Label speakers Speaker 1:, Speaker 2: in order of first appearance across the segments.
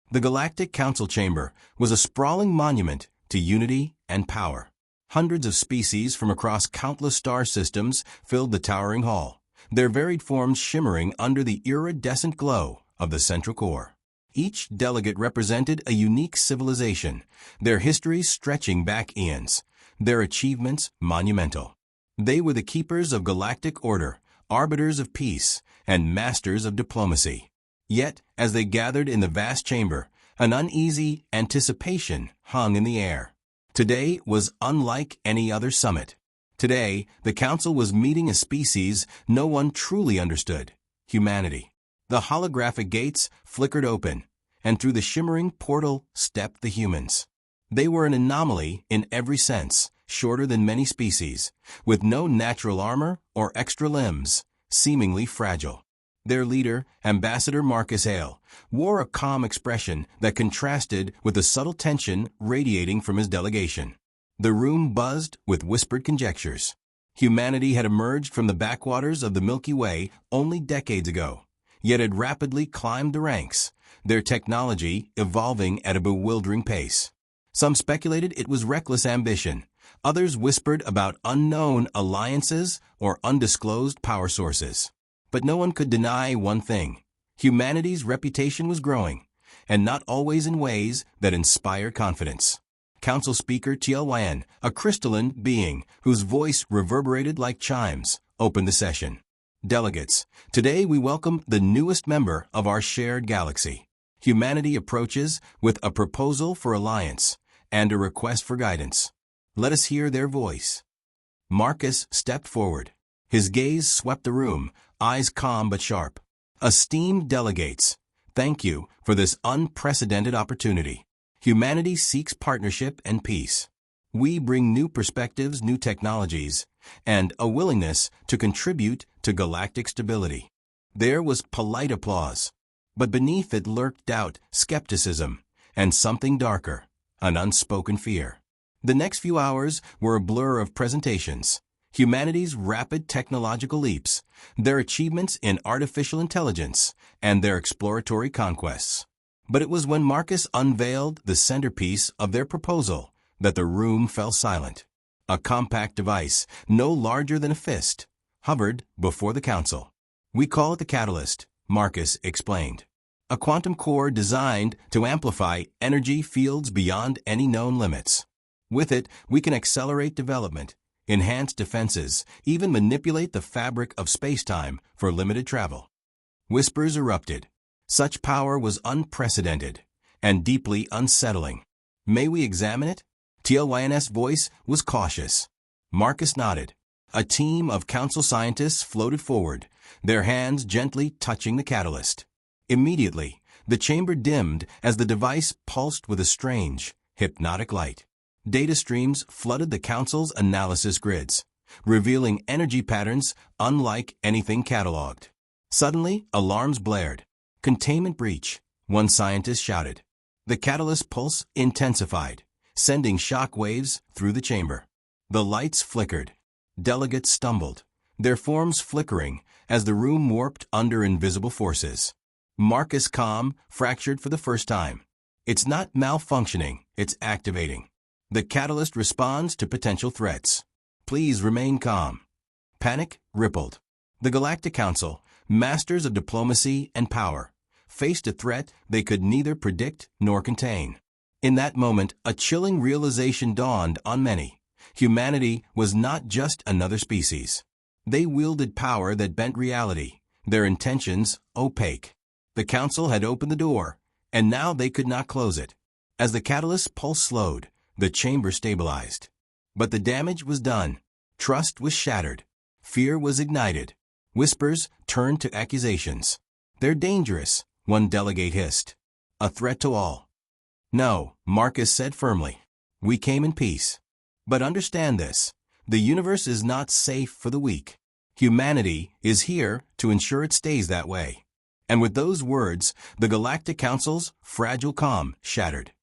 Speaker 1: The Galactic Council chamber was a sprawling monument to unity and power. Hundreds of species from across countless star systems filled the towering hall, their varied forms shimmering under the iridescent glow of the central core. Each delegate represented a unique civilization, their histories stretching back eons, their achievements monumental. They were the keepers of galactic order, arbiters of peace, and masters of diplomacy. Yet, as they gathered in the vast chamber, an uneasy anticipation hung in the air. Today was unlike any other summit. Today, the Council was meeting a species no one truly understood: humanity. The holographic gates flickered open, and through the shimmering portal stepped the humans. They were an anomaly in every sense, shorter than many species, with no natural armor or extra limbs, seemingly fragile. Their leader, Ambassador Marcus Hale, wore a calm expression that contrasted with the subtle tension radiating from his delegation. The room buzzed with whispered conjectures. Humanity had emerged from the backwaters of the Milky Way only decades ago, yet had rapidly climbed the ranks, their technology evolving at a bewildering pace. Some speculated it was reckless ambition. Others whispered about unknown alliances or undisclosed power sources. But no one could deny one thing: humanity's reputation was growing, and not always in ways that inspire confidence. Council Speaker Tien, a crystalline being whose voice reverberated like chimes, opened the session. Delegates, today we welcome the newest member of our shared galaxy. Humanity approaches with a proposal for alliance and a request for guidance. Let us hear their voice. Marcus stepped forward. His gaze swept the room, eyes calm but sharp. Esteemed delegates, thank you for this unprecedented opportunity. Humanity seeks partnership and peace. We bring new perspectives, new technologies, and a willingness to contribute to galactic stability. There was polite applause, but beneath it lurked doubt, skepticism, and something darker: an unspoken fear. The next few hours were a blur of presentations. Humanity's rapid technological leaps, their achievements in artificial intelligence, and their exploratory conquests. But it was when Marcus unveiled the centerpiece of their proposal that the room fell silent. A compact device, no larger than a fist, hovered before the Council. "We call it the Catalyst," Marcus explained. "A quantum core designed to amplify energy fields beyond any known limits. With it, we can accelerate development, enhance defenses, even manipulate the fabric of space-time for limited travel." Whispers erupted. Such power was unprecedented and deeply unsettling. "May we examine it?" Tien's voice was cautious. Marcus nodded. A team of Council scientists floated forward, their hands gently touching the catalyst. Immediately, the chamber dimmed as the device pulsed with a strange, hypnotic light. Data streams flooded the Council's analysis grids, revealing energy patterns unlike anything cataloged. Suddenly, alarms blared. "Containment breach," one scientist shouted. The catalyst pulse intensified, sending shock waves through the chamber. The lights flickered. Delegates stumbled, their forms flickering as the room warped under invisible forces. Marcus' calm fractured for the first time. "It's not malfunctioning, it's activating. The catalyst responds to potential threats. Please remain calm." Panic rippled. The Galactic Council, masters of diplomacy and power, faced a threat they could neither predict nor contain. In that moment, a chilling realization dawned on many. Humanity was not just another species. They wielded power that bent reality, their intentions opaque. The Council had opened the door, and now they could not close it. As the catalyst's pulse slowed, the chamber stabilized. But the damage was done. Trust was shattered. Fear was ignited. Whispers turned to accusations. "They're dangerous," one delegate hissed. "A threat to all." "No," Marcus said firmly. "We came in peace. But understand this: the universe is not safe for the weak. Humanity is here to ensure it stays that way." And with those words, the Galactic Council's fragile calm shattered.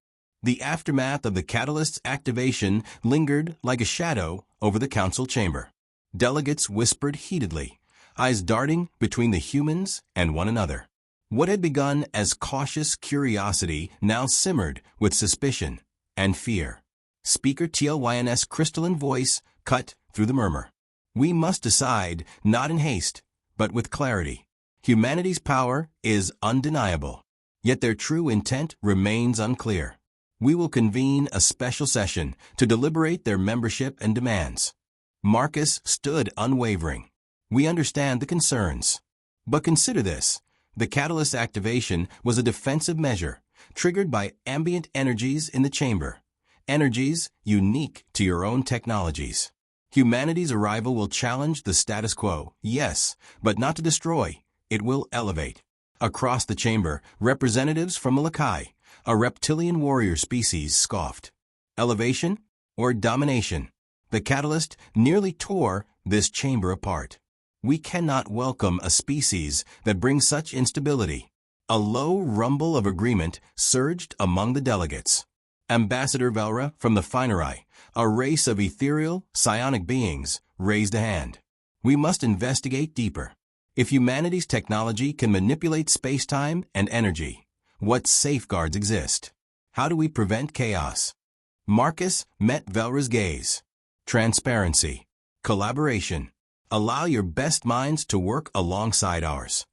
Speaker 1: The aftermath of the catalyst's activation lingered like a shadow over the Council chamber. Delegates whispered heatedly, eyes darting between the humans and one another. What had begun as cautious curiosity now simmered with suspicion and fear. Speaker Tlyn's crystalline voice cut through the murmur. We must decide, not in haste, but with clarity. Humanity's power is undeniable, yet their true intent remains unclear. We will convene a special session to deliberate their membership and demands. Marcus stood unwavering. We understand the concerns. But consider this. The catalyst activation was a defensive measure, triggered by ambient energies in the chamber. Energies unique to your own technologies. Humanity's arrival will challenge the status quo, yes, but not to destroy. It will elevate. Across the chamber, representatives from Malachi, a reptilian warrior species, scoffed. Elevation or domination? The catalyst nearly tore this chamber apart. We cannot welcome a species that brings such instability. A low rumble of agreement surged among the delegates. Ambassador Velra from the Finerai, a race of ethereal, psionic beings, raised a hand. We must investigate deeper. If humanity's technology can manipulate space-time and energy, what safeguards exist? How do we prevent chaos? Marcus met Velra's gaze. Transparency. Collaboration. Allow your best minds to work alongside ours.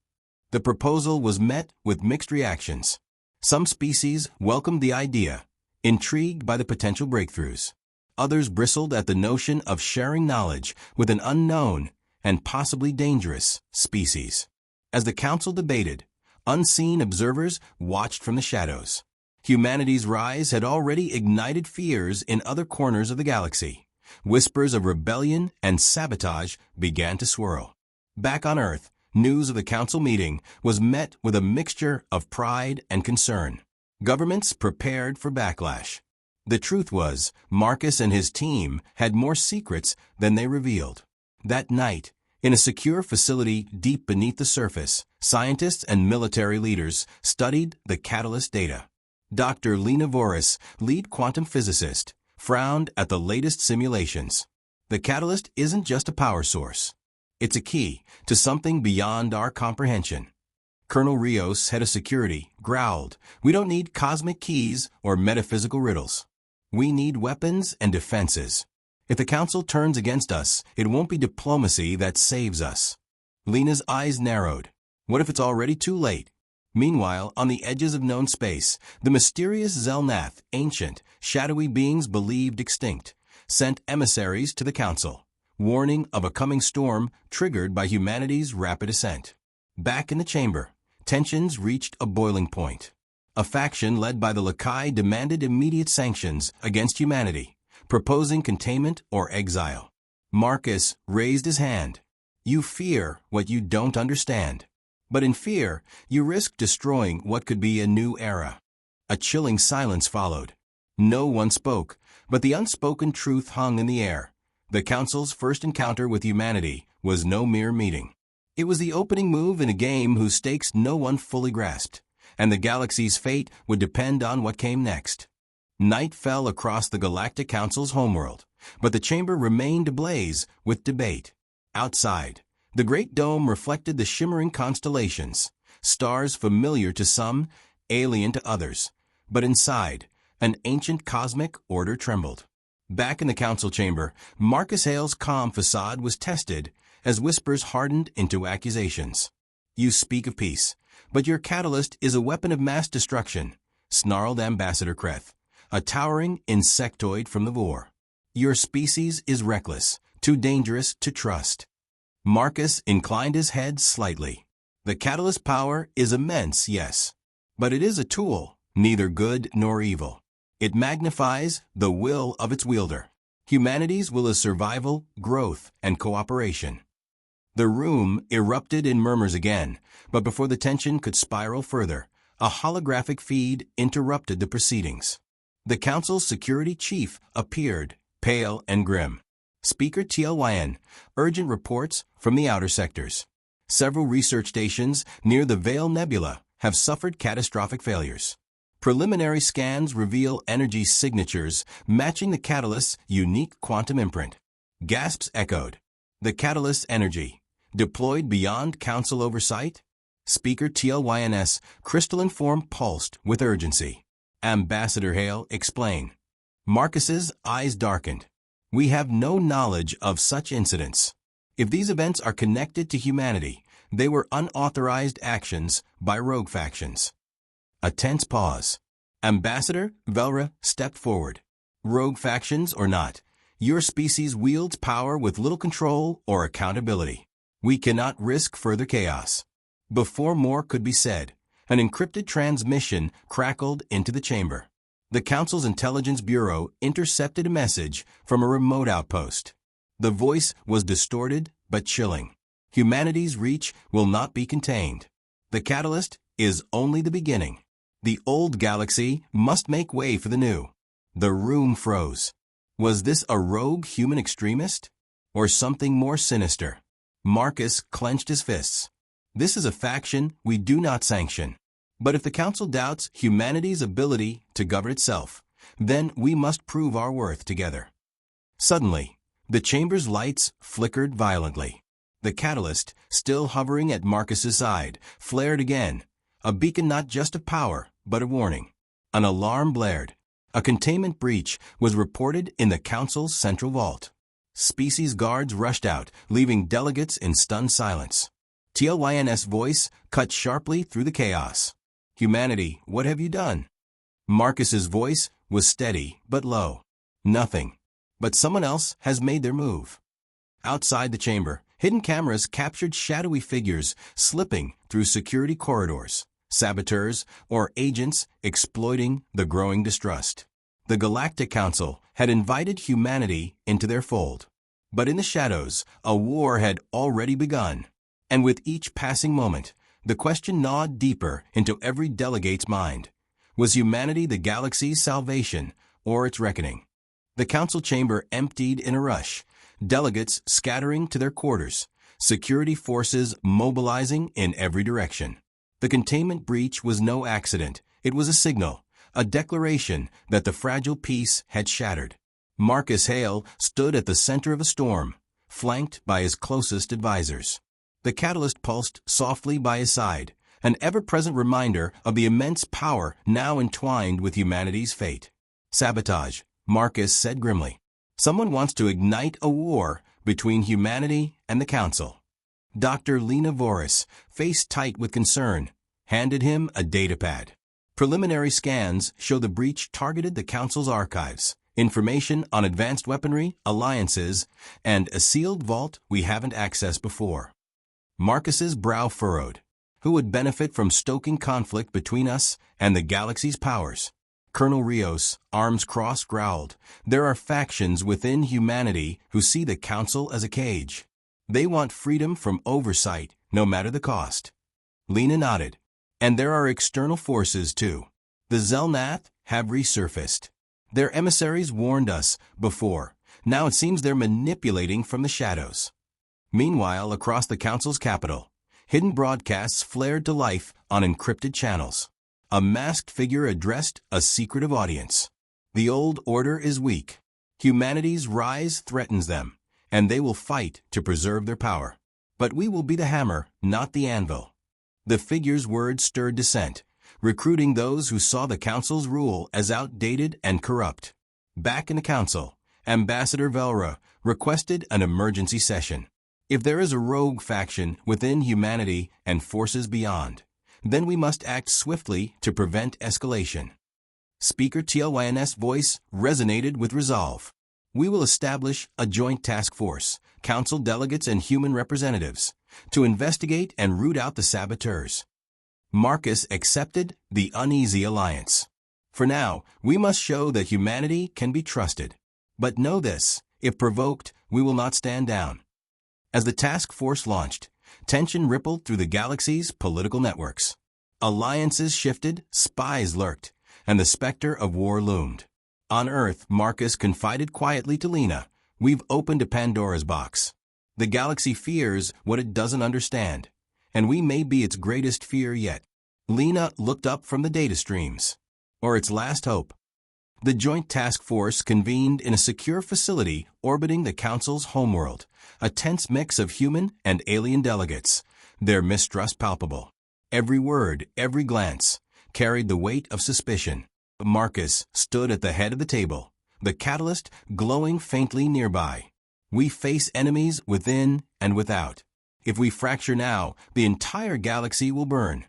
Speaker 1: The proposal was met with mixed reactions. Some species welcomed the idea, intrigued by the potential breakthroughs. Others bristled at the notion of sharing knowledge with an unknown and possibly dangerous species. As the council debated, unseen observers watched from the shadows. Humanity's rise had already ignited fears in other corners of the galaxy. Whispers of rebellion and sabotage began to swirl. Back on Earth, news of the council meeting was met with a mixture of pride and concern. Governments prepared for backlash. The truth was, Marcus and his team had more secrets than they revealed. That night, in a secure facility deep beneath the surface, scientists and military leaders studied the catalyst data. Dr. Lena Voris, lead quantum physicist, frowned at the latest simulations. The catalyst isn't just a power source. It's a key to something beyond our comprehension. Colonel Rios, head of security, growled, "We don't need cosmic keys or metaphysical riddles. We need weapons and defenses. If the council turns against us, it won't be diplomacy that saves us." Lena's eyes narrowed. What if it's already too late? Meanwhile, on the edges of known space, the mysterious Zelnath, ancient, shadowy beings believed extinct, sent emissaries to the council, warning of a coming storm triggered by humanity's rapid ascent. Back in the chamber, tensions reached a boiling point. A faction led by the Lakai demanded immediate sanctions against humanity, proposing containment or exile. Marcus raised his hand. You fear what you don't understand. But in fear, you risk destroying what could be a new era. A chilling silence followed. No one spoke, but the unspoken truth hung in the air. The Council's first encounter with humanity was no mere meeting. It was the opening move in a game whose stakes no one fully grasped, and the galaxy's fate would depend on what came next. Night fell across the Galactic Council's homeworld, but the chamber remained ablaze with debate. Outside, the great dome reflected the shimmering constellations, stars familiar to some, alien to others. But inside, an ancient cosmic order trembled. Back in the council chamber, Marcus Hale's calm facade was tested as whispers hardened into accusations. You speak of peace, but your catalyst is a weapon of mass destruction, snarled Ambassador Kreth, a towering insectoid from the Vor. Your species is reckless, too dangerous to trust. Marcus inclined his head slightly. The catalyst power is immense, yes, but it is a tool, neither good nor evil. It magnifies the will of its wielder. Humanity's will is survival, growth, and cooperation. The room erupted in murmurs again, but before the tension could spiral further, a holographic feed interrupted the proceedings. The council's security chief appeared, pale and grim. Speaker Tlyn, urgent reports from the outer sectors. Several research stations near the Veil Nebula have suffered catastrophic failures. Preliminary scans reveal energy signatures matching the catalyst's unique quantum imprint. Gasps echoed. The catalyst's energy, deployed beyond council oversight? Speaker TLYNS, crystalline form pulsed with urgency. Ambassador Hale, explain. Marcus's eyes darkened. We have no knowledge of such incidents. If these events are connected to humanity, they were unauthorized actions by rogue factions. A tense pause. Ambassador Velra stepped forward. Rogue factions or not, your species wields power with little control or accountability. We cannot risk further chaos. Before more could be said, an encrypted transmission crackled into the chamber. The Council's Intelligence Bureau intercepted a message from a remote outpost. The voice was distorted but chilling. Humanity's reach will not be contained. The catalyst is only the beginning. The old galaxy must make way for the new. The room froze. Was this a rogue human extremist? Or something more sinister? Marcus clenched his fists. This is a faction we do not sanction. But if the Council doubts humanity's ability to govern itself, then we must prove our worth together. Suddenly, the chamber's lights flickered violently. The catalyst, still hovering at Marcus's side, flared again, a beacon not just of power, but of warning. An alarm blared. A containment breach was reported in the Council's central vault. Species guards rushed out, leaving delegates in stunned silence. TLYN's voice cut sharply through the chaos. Humanity, what have you done? Marcus's voice was steady but low. Nothing. But someone else has made their move. Outside the chamber, hidden cameras captured shadowy figures slipping through security corridors, saboteurs or agents exploiting the growing distrust. The Galactic Council had invited humanity into their fold. But in the shadows, a war had already begun. And with each passing moment, the question gnawed deeper into every delegate's mind. Was humanity the galaxy's salvation or its reckoning? The council chamber emptied in a rush, delegates scattering to their quarters, security forces mobilizing in every direction. The containment breach was no accident. It was a signal, a declaration that the fragile peace had shattered. Marcus Hale stood at the center of a storm, flanked by his closest advisors. The catalyst pulsed softly by his side, an ever-present reminder of the immense power now entwined with humanity's fate. Sabotage, Marcus said grimly. Someone wants to ignite a war between humanity and the Council. Dr. Lena Voris, face tight with concern, handed him a datapad. Preliminary scans show the breach targeted the Council's archives, information on advanced weaponry, alliances, and a sealed vault we haven't accessed before. Marcus's brow furrowed. Who would benefit from stoking conflict between us and the galaxy's powers? Colonel Rios, arms crossed, growled. There are factions within humanity who see the Council as a cage. They want freedom from oversight, no matter the cost. Lena nodded. And there are external forces, too. The Zelnath have resurfaced. Their emissaries warned us before. Now it seems they're manipulating from the shadows. Meanwhile, across the Council's capital, hidden broadcasts flared to life on encrypted channels. A masked figure addressed a secretive audience. The old order is weak. Humanity's rise threatens them, and they will fight to preserve their power. But we will be the hammer, not the anvil. The figure's words stirred dissent, recruiting those who saw the Council's rule as outdated and corrupt. Back in the Council, Ambassador Velra requested an emergency session. If there is a rogue faction within humanity and forces beyond, then we must act swiftly to prevent escalation. Speaker TLYN's voice resonated with resolve. We will establish a joint task force, council delegates and human representatives, to investigate and root out the saboteurs. Marcus accepted the uneasy alliance. For now, we must show that humanity can be trusted. But know this, if provoked, we will not stand down. As the task force launched, tension rippled through the galaxy's political networks. Alliances shifted, spies lurked, and the specter of war loomed. On Earth, Marcus confided quietly to Lena, "We've opened a Pandora's box. The galaxy fears what it doesn't understand, and we may be its greatest fear yet." Lena looked up from the data streams. Or its last hope. The Joint Task Force convened in a secure facility orbiting the Council's homeworld, a tense mix of human and alien delegates, their mistrust palpable. Every word, every glance, carried the weight of suspicion. Marcus stood at the head of the table, the catalyst glowing faintly nearby. We face enemies within and without. If we fracture now, the entire galaxy will burn.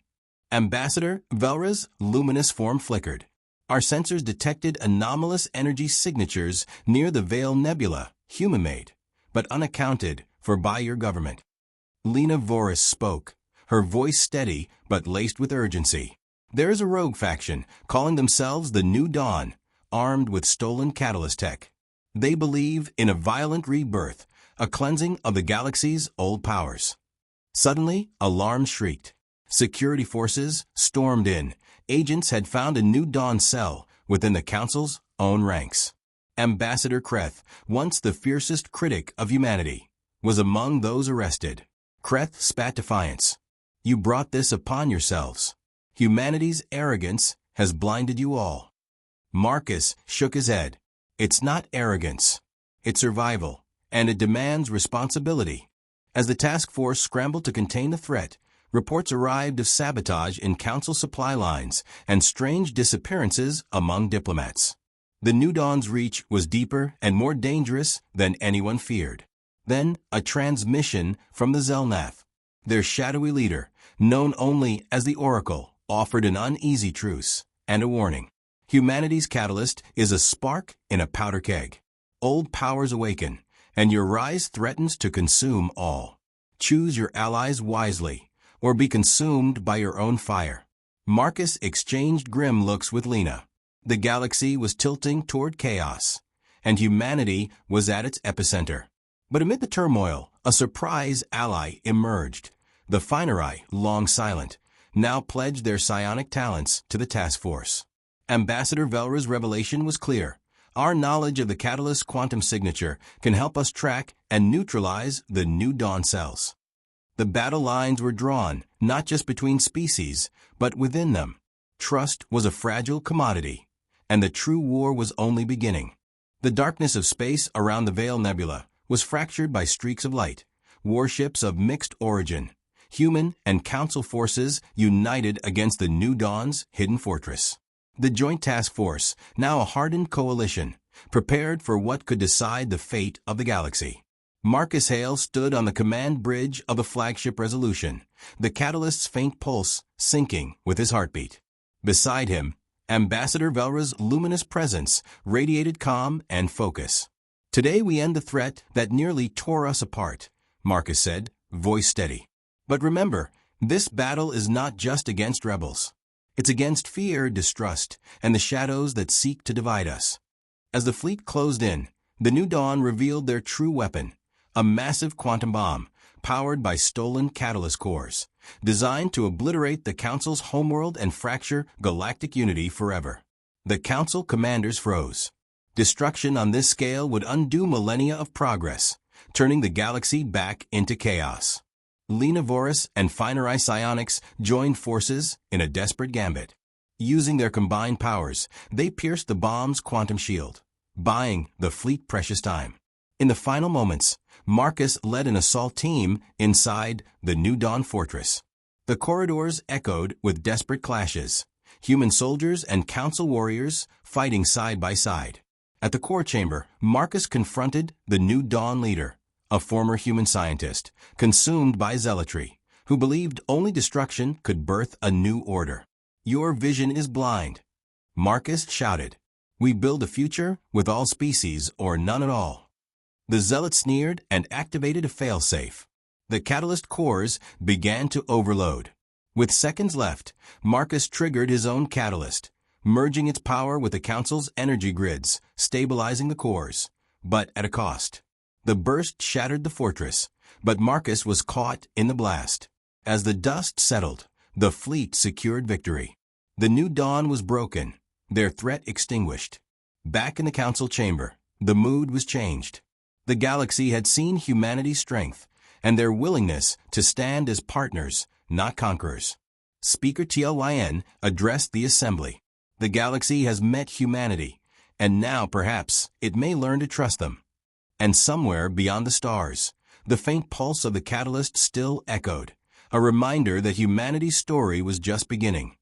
Speaker 1: Ambassador Velra's luminous form flickered. Our sensors detected anomalous energy signatures near the Veil Nebula, human-made, but unaccounted for by your government. Lena Voris spoke, her voice steady but laced with urgency. There is a rogue faction calling themselves the New Dawn, armed with stolen catalyst tech. They believe in a violent rebirth, a cleansing of the galaxy's old powers. Suddenly, alarms shrieked. Security forces stormed in. Agents had found a New Dawn cell within the Council's own ranks. Ambassador Kreth, once the fiercest critic of humanity, was among those arrested. Kreth spat defiance. You brought this upon yourselves. Humanity's arrogance has blinded you all. Marcus shook his head. It's not arrogance. It's survival, and it demands responsibility. As the task force scrambled to contain the threat, reports arrived of sabotage in Council supply lines and strange disappearances among diplomats. The New Dawn's reach was deeper and more dangerous than anyone feared. Then, a transmission from the Zelnath. Their shadowy leader, known only as the Oracle, offered an uneasy truce and a warning. Humanity's catalyst is a spark in a powder keg. Old powers awaken, and your rise threatens to consume all. Choose your allies wisely, or be consumed by your own fire. Marcus exchanged grim looks with Lena. The galaxy was tilting toward chaos, and humanity was at its epicenter. But amid the turmoil, a surprise ally emerged. The Finerai, long silent, now pledged their psionic talents to the task force. Ambassador Velra's revelation was clear. Our knowledge of the catalyst's quantum signature can help us track and neutralize the New Dawn cells. The battle lines were drawn, not just between species, but within them. Trust was a fragile commodity, and the true war was only beginning. The darkness of space around the Veil Nebula was fractured by streaks of light, warships of mixed origin. Human and Council forces united against the New Dawn's hidden fortress. The Joint Task Force, now a hardened coalition, prepared for what could decide the fate of the galaxy. Marcus Hale stood on the command bridge of the flagship Resolution, the catalyst's faint pulse syncing with his heartbeat. Beside him, Ambassador Velra's luminous presence radiated calm and focus. Today we end the threat that nearly tore us apart, Marcus said, voice steady. But remember, this battle is not just against rebels. It's against fear, distrust, and the shadows that seek to divide us. As the fleet closed in, the New Dawn revealed their true weapon, a massive quantum bomb powered by stolen catalyst cores, designed to obliterate the Council's homeworld and fracture galactic unity forever. The Council commanders froze. Destruction on this scale would undo millennia of progress, turning the galaxy back into chaos. Lena Voris and Finerai Psionics joined forces in a desperate gambit. Using their combined powers, they pierced the bomb's quantum shield, buying the fleet precious time. In the final moments, Marcus led an assault team inside the New Dawn fortress. The corridors echoed with desperate clashes, human soldiers and Council warriors fighting side by side. At the core chamber, Marcus confronted the New Dawn leader, a former human scientist, consumed by zealotry, who believed only destruction could birth a new order. Your vision is blind, Marcus shouted. We build a future with all species or none at all. The zealot sneered and activated a failsafe. The catalyst cores began to overload. With seconds left, Marcus triggered his own catalyst, merging its power with the Council's energy grids, stabilizing the cores, but at a cost. The burst shattered the fortress, but Marcus was caught in the blast. As the dust settled, the fleet secured victory. The New Dawn was broken, their threat extinguished. Back in the Council chamber, the mood was changed. The galaxy had seen humanity's strength and their willingness to stand as partners, not conquerors. Speaker TLYN addressed the assembly. The galaxy has met humanity, and now perhaps it may learn to trust them. And somewhere beyond the stars, the faint pulse of the catalyst still echoed, a reminder that humanity's story was just beginning.